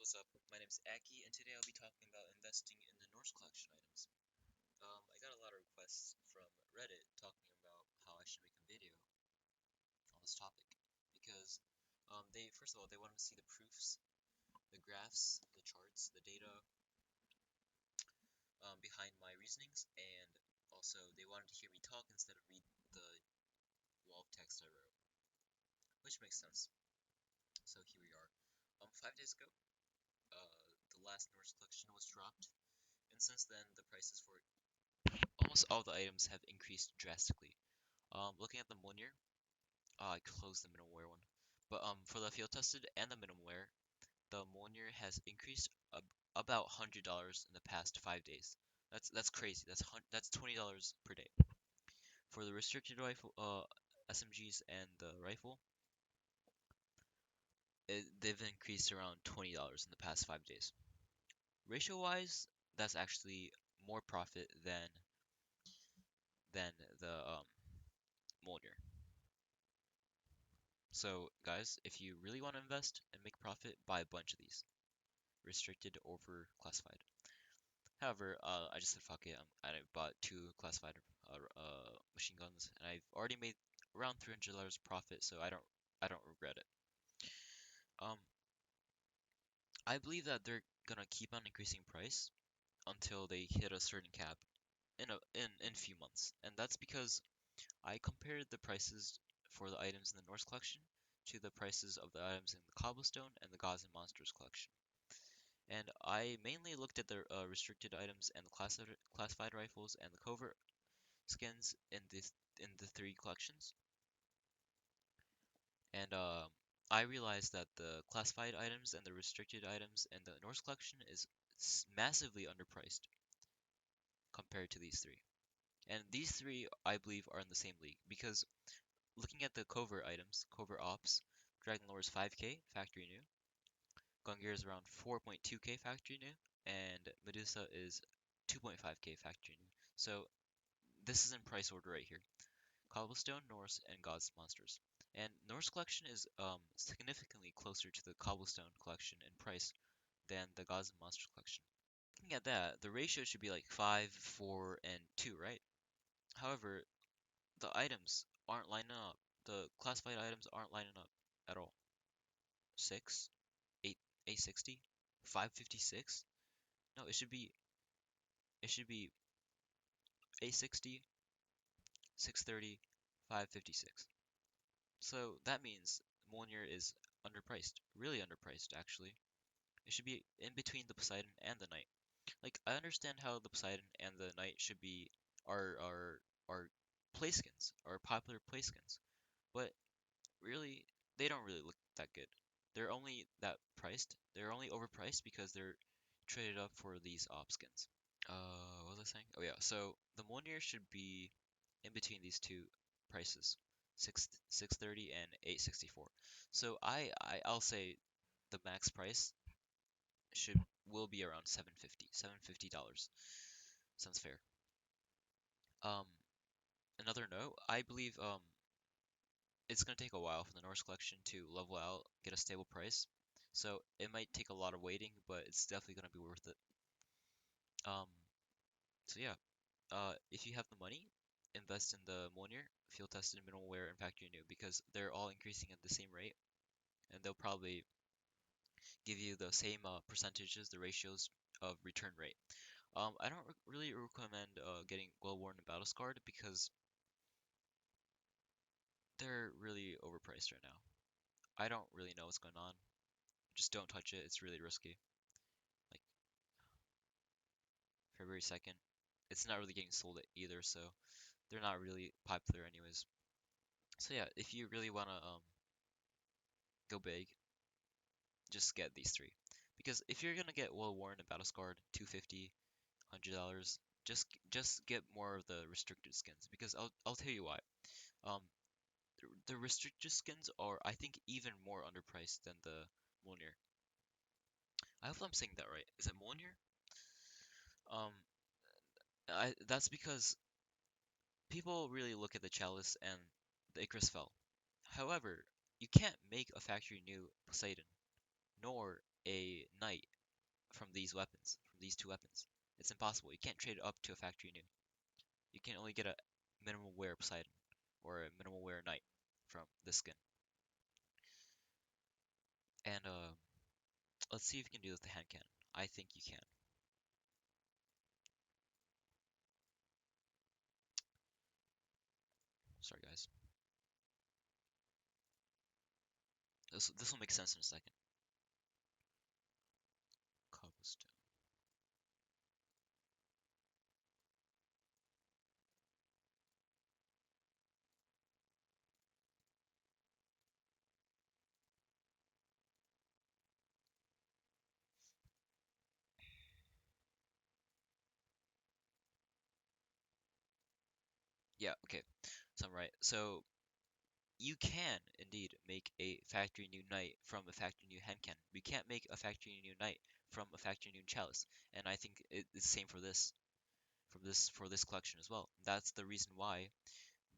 what's up? My name is Aki, and today I'll be talking about investing in the Norse collection items. I got a lot of requests from Reddit talking about how I should make a video on this topic because they first of all they wanted to see the proofs, the graphs, the charts, the data behind my reasonings, and also they wanted to hear me talk instead of read the wall of text I wrote, which makes sense. So here we are. 5 days ago, the last Norse collection was dropped, and since then the prices for almost all the items have increased drastically. Looking at the Mjolnir, I closed the minimum wear one. But for the field tested and the minimum wear, the Mjolnir has increased about $100 in the past 5 days. That's crazy. That's $20 per day. For the restricted rifle, SMGs and the rifle, they've increased around $20 in the past 5 days. Ratio wise, that's actually more profit than the Mjolnir. So, guys, if you really want to invest and make profit, buy a bunch of these. Restricted over classified. However, I just said fuck it. I bought two classified machine guns, and I've already made around $300 profit, so I don't regret it. Um, I believe that they're gonna keep on increasing price until they hit a certain cap in a few months, and that's because I compared the prices for the items in the Norse collection to the prices of the items in the Cobblestone and the Gods and Monsters collection. And I mainly looked at the restricted items and the classified rifles and the covert skins in the three collections. And I realized that the classified items and the restricted items in the Norse collection is massively underpriced compared to these three. And these three, I believe, are in the same league because looking at the covert items, covert ops, Dragon Lore is 5k factory new, Gungear is around 4.2k factory new, and Medusa is 2.5k factory new. So this is in price order right here. Cobblestone, Norse, and Gods Monsters. And Norse collection is significantly closer to the Cobblestone collection in price than the Gods and Monsters collection. Looking at that, the ratio should be like 5, 4, and 2, right? However, the items aren't lining up. The classified items aren't lining up at all. 6, 8, 860, 556. No, it should be 860, 630, 556. So that means Mjolnir is underpriced, really underpriced actually. It should be in between the Poseidon and the Knight. Like I understand how the Poseidon and the Knight should be are play skins, are popular play skins, but really they don't really look that good. They're only that priced. They're only overpriced because they're traded up for these op skins. What was I saying? Oh yeah, so the Mjolnir should be in between these two prices, 630 and 864. So I'll say the max price should will be around 750, $750. Sounds fair. Um, Another note, I believe it's gonna take a while for the Norse collection to level out, get a stable price. So it might take a lot of waiting, but it's definitely gonna be worth it. Um, so yeah, if you have the money, invest in the Mjolnir, field tested, minimal wear, and factory new because they're all increasing at the same rate, and they'll probably give you the same percentages, the ratios of return rate. I don't really recommend getting well worn and battle scarred because they're really overpriced right now. I don't really know what's going on. Just don't touch it. It's really risky. Like February 2nd, it's not really getting sold either, so they're not really popular anyways. So yeah, if you really wanna go big, just get these three. Because if you're gonna get well worn and battle scarred, 250, $100, just get more of the restricted skins. Because I'll tell you why. Um, the restricted skins are I think even more underpriced than the Mjolnir. I hope I'm saying that right. Is it Mjolnir? Um, that's because people really look at the Chalice and the Icarus Fell. However, you can't make a factory new Poseidon nor a knight from these weapons, from these two weapons. It's impossible. You can't trade it up to a factory new. You can only get a minimal wear Poseidon or a minimal wear knight from this skin. And let's see if you can do this with the hand cannon. I think you can. Sorry, guys. This will make sense in a second. Cobblestone. Yeah, okay. So I'm right. So you can indeed make a factory new knight from a factory new hand cannon. You can't make a factory new knight from a factory new chalice. And I think it's the same for this, for this collection as well. That's the reason why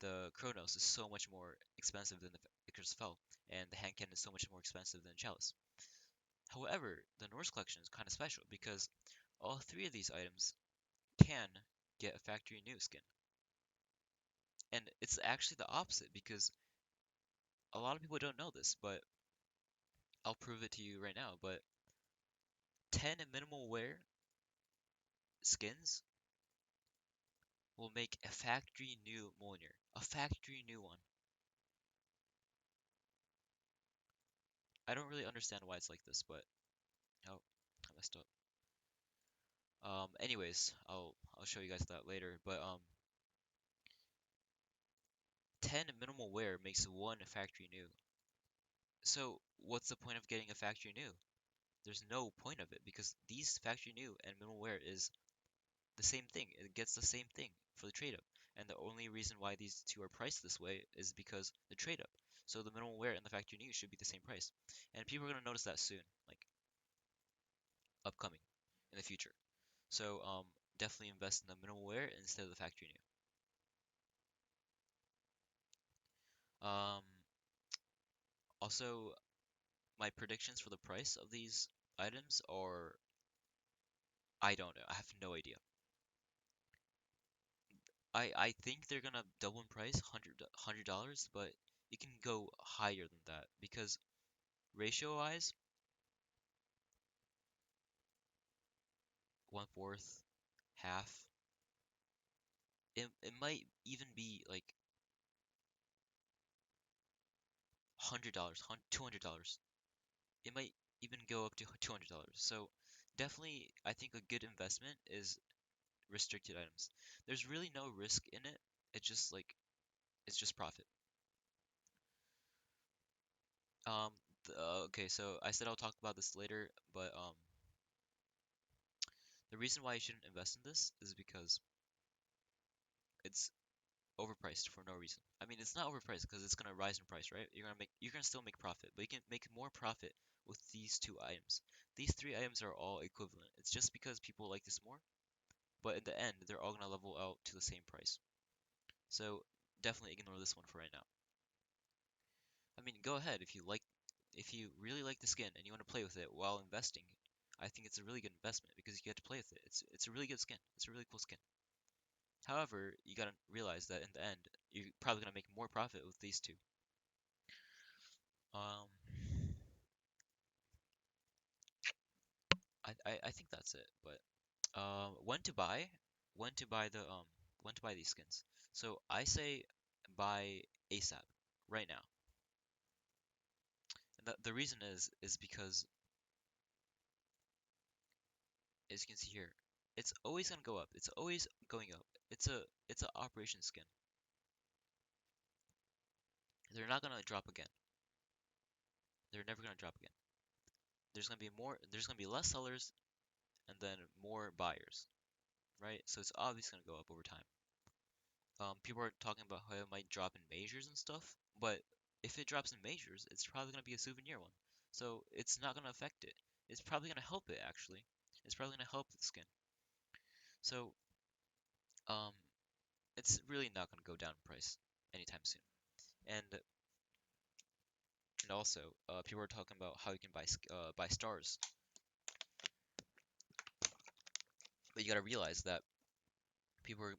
the Chronos is so much more expensive than the Icarus Fell, and the hand cannon is so much more expensive than chalice. However, the Norse collection is kind of special because all three of these items can get a factory new skin. And it's actually the opposite because a lot of people don't know this, but I'll prove it to you right now. But 10 minimal wear skins will make a factory new Mjolnir. A factory new one. I don't really understand why it's like this, but oh, I messed up. Anyways, I'll show you guys that later. But 10 minimal wear makes one factory new. So what's the point of getting a factory new? There's no point of it because these factory new and minimal wear is the same thing. It gets the same thing for the trade up. And the only reason why these two are priced this way is because the trade up. So the minimal wear and the factory new should be the same price. And people are gonna notice that soon, like upcoming in the future. So definitely invest in the minimal wear instead of the factory new. Also, my predictions for the price of these items are I don't know. I have no idea. I think they're gonna double in price, $100, but it can go higher than that because ratio wise, one fourth, half. It might even be like $100, $200. It might even go up to $200. So definitely, I think a good investment is restricted items. There's really no risk in it. It's just like it's just profit. Um, okay, so I said I'll talk about this later, but the reason why you shouldn't invest in this is because it's overpriced for no reason. I mean, it's not overpriced because it's gonna rise in price, right? You're gonna still make profit, but you can make more profit with these two items. These three items are all equivalent. It's just because people like this more, but in the end, they're all gonna level out to the same price. So definitely ignore this one for right now. I mean, go ahead if you really like the skin and you want to play with it while investing. I think it's a really good investment because you get to play with it. It's a really good skin. It's a really cool skin. However, you gotta realize that in the end, you're probably gonna make more profit with these two. Um, I think that's it. But when to buy? When to buy the when to buy these skins? So I say buy ASAP, right now. And the reason is because as you can see here, it's always gonna go up. It's always going up. It's a operation skin. They're not gonna drop again. They're never gonna drop again. There's gonna be less sellers and then more buyers, right? So it's obviously gonna go up over time. People are talking about how it might drop in majors and stuff, but if it drops in majors, it's probably gonna be a souvenir one. So it's not gonna affect it. It's probably gonna help it actually. It's probably gonna help the skin. So um, it's really not gonna go down in price anytime soon. And and also, people are talking about how you can buy stars. But you gotta realize that people are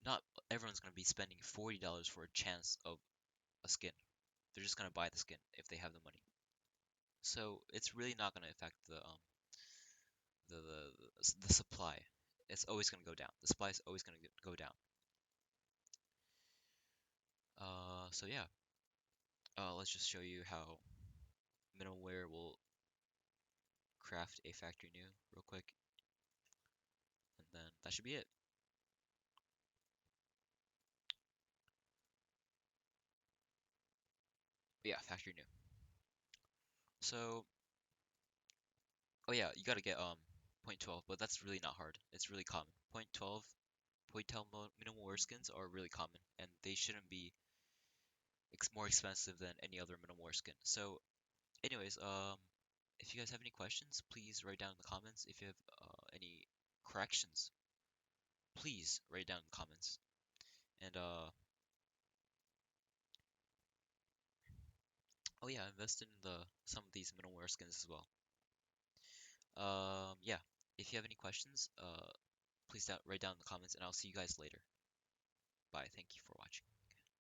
not everyone's gonna be spending $40 for a chance of a skin. They're just gonna buy the skin if they have the money. So it's really not gonna affect the supply. It's always gonna go down. The supply is always gonna go down. So yeah. Let's just show you how minimal wear will craft a factory new real quick, and then that should be it. But yeah, factory new. So, oh yeah, you gotta get point 12, but that's really not hard. It's really common. Point 12, point 12 minimal wear skins are really common, and they shouldn't be more expensive than any other minimal wear skin. So, anyways, if you guys have any questions, please write down in the comments. If you have any corrections, please write down in the comments. And oh yeah, invest in the some of these minimal wear skins as well. Yeah. If you have any questions, please write down in the comments, and I'll see you guys later. Bye. Thank you for watching.